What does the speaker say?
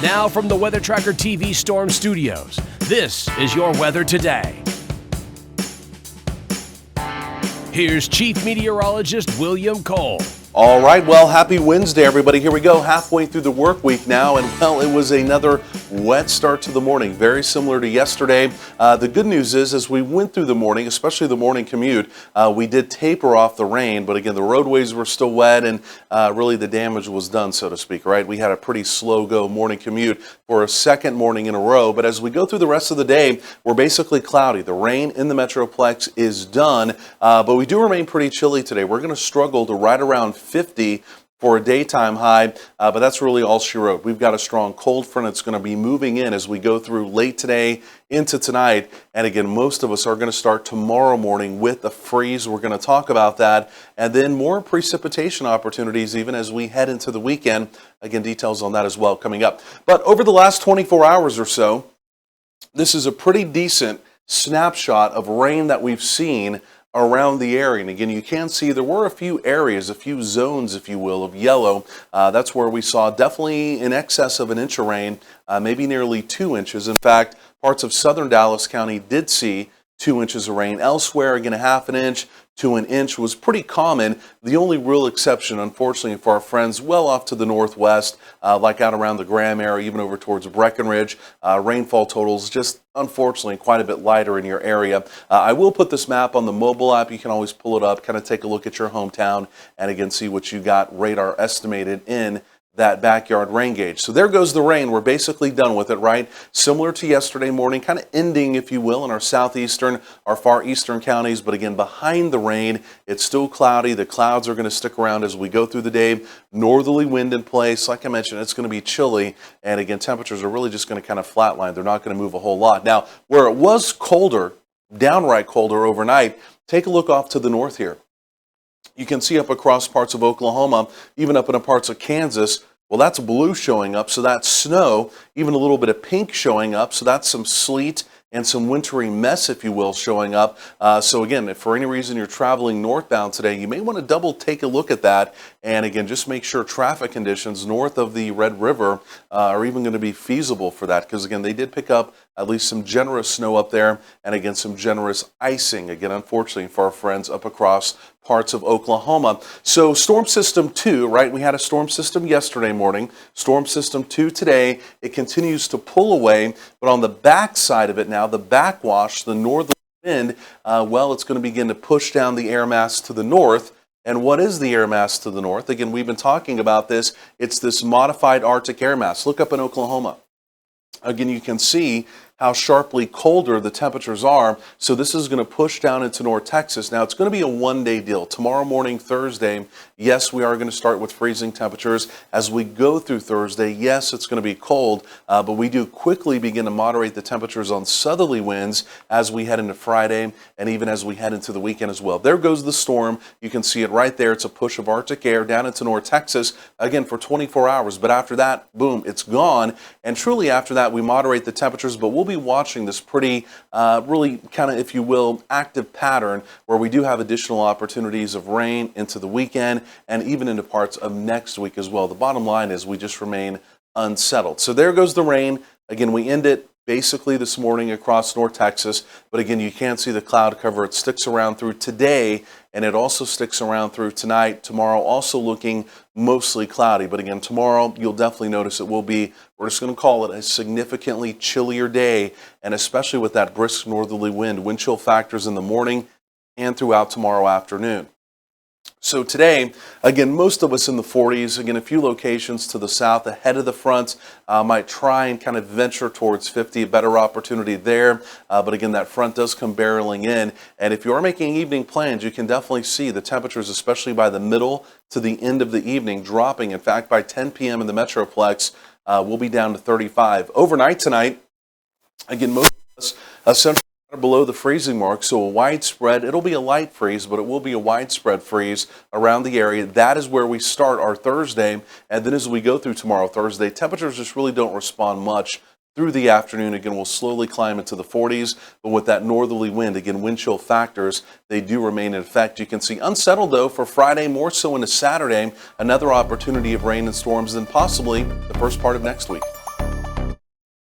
Now from the Weather Tracker TV Storm Studios, this is your weather today. Here's Chief Meteorologist William Cole. All right, well, happy Wednesday, everybody. Here we go, halfway through the work week now, and well, it was another wet start to the morning, very similar to yesterday. The good news is, as we went through the morning, especially the morning commute, we did taper off the rain, but again, the roadways were still wet, and really the damage was done, so to speak, right? We had a pretty slow-go morning commute for a second morning in a row, but as we go through the rest of the day, we're basically cloudy. The rain in the Metroplex is done, but we do remain pretty chilly today. We're going to struggle to right around 50 for a daytime high, but that's really all she wrote. We've got a strong cold front that's going to be moving in as we go through late today into tonight. And again, most of us are going to start tomorrow morning with a freeze. We're going to talk about that. And then more precipitation opportunities even as we head into the weekend. Again, details on that as well coming up. But over the last 24 hours or so, this is a pretty decent snapshot of rain that we've seen around the area. And again, you can see there were a few areas, a few zones, if you will, of yellow. That's where we saw definitely in excess of an inch of rain, maybe nearly 2 inches. In fact, parts of southern Dallas County did see 2 inches of rain. Elsewhere, again, a half an inch to an inch was pretty common. The only real exception, unfortunately, for our friends well off to the northwest, like out around the Graham area, even over towards Breckenridge, rainfall totals just unfortunately quite a bit lighter in your area. I will put this map on the mobile app. You can always pull it up, kind of take a look at your hometown, and again, see what you got radar estimated in that backyard rain gauge. So there goes the rain. We're basically done with it, right? Similar to yesterday morning, kind of ending, if you will, in our southeastern, our far eastern counties. But again, behind the rain, it's still cloudy. The clouds are going to stick around as we go through the day. Northerly wind in place. Like I mentioned, it's going to be chilly. And again, temperatures are really just going to kind of flatline. They're not going to move a whole lot. Now, where it was colder, downright colder overnight, take a look off to the north here. You can see up across parts of Oklahoma, even up in parts of Kansas, well, that's blue showing up, so that's snow, even a little bit of pink showing up, so that's some sleet and some wintry mess, if you will, showing up. So again, if for any reason you're traveling northbound today, you may want to double take a look at that. And again, just make sure traffic conditions north of the Red River are even going to be feasible for that. Because again, they did pick up at least some generous snow up there. And again, some generous icing, again, unfortunately, for our friends up across parts of Oklahoma. So Storm System 2, right? We had a storm system yesterday morning. Storm System 2 today. It continues to pull away. But on the back side of it now, the backwash, the northerly wind, well, it's going to begin to push down the air mass to the north. And what is the air mass to the north? Again, we've been talking about this. It's this modified Arctic air mass. Look up in Oklahoma. Again, you can see how sharply colder the temperatures are. So this is going to push down into North Texas. Now, it's going to be a one-day deal. Tomorrow morning, Thursday, yes, we are going to start with freezing temperatures. As we go through Thursday, yes, it's going to be cold, but we do quickly begin to moderate the temperatures on southerly winds as we head into Friday and even as we head into the weekend as well. There goes the storm. You can see it right there. It's a push of Arctic air down into North Texas, again, for 24 hours. But after that, boom, it's gone. And truly after that, we moderate the temperatures, but we'll be watching this pretty, really kind of, if you will, active pattern where we do have additional opportunities of rain into the weekend and even into parts of next week as well. The bottom line is we just remain unsettled. So there goes the rain. Again, we end it basically this morning across North Texas, but again, you can see the cloud cover. It sticks around through today, and it also sticks around through tonight. Tomorrow also looking mostly cloudy, but again, tomorrow you'll definitely notice it will be, we're just going to call it a significantly chillier day, and especially with that brisk northerly wind chill factors in the morning and throughout tomorrow afternoon. So today, again, most of us in the 40s, again, a few locations to the south ahead of the front might try and kind of venture towards 50, a better opportunity there. But again, that front does come barreling in. And if you are making evening plans, you can definitely see the temperatures, especially by the middle to the end of the evening, dropping. In fact, by 10 p.m. in the Metroplex, we'll be down to 35. Overnight tonight, again, most of us essentially below the freezing mark, so a widespread, it'll be a light freeze, but it will be a widespread freeze around the area. That is where we start our Thursday, and then as we go through tomorrow, Thursday, temperatures just really don't respond much through the afternoon. Again, we'll slowly climb into the 40s, but with that northerly wind, again, wind chill factors, they do remain in effect. You can see unsettled, though, for Friday, more so into Saturday, another opportunity of rain and storms than possibly the first part of next week.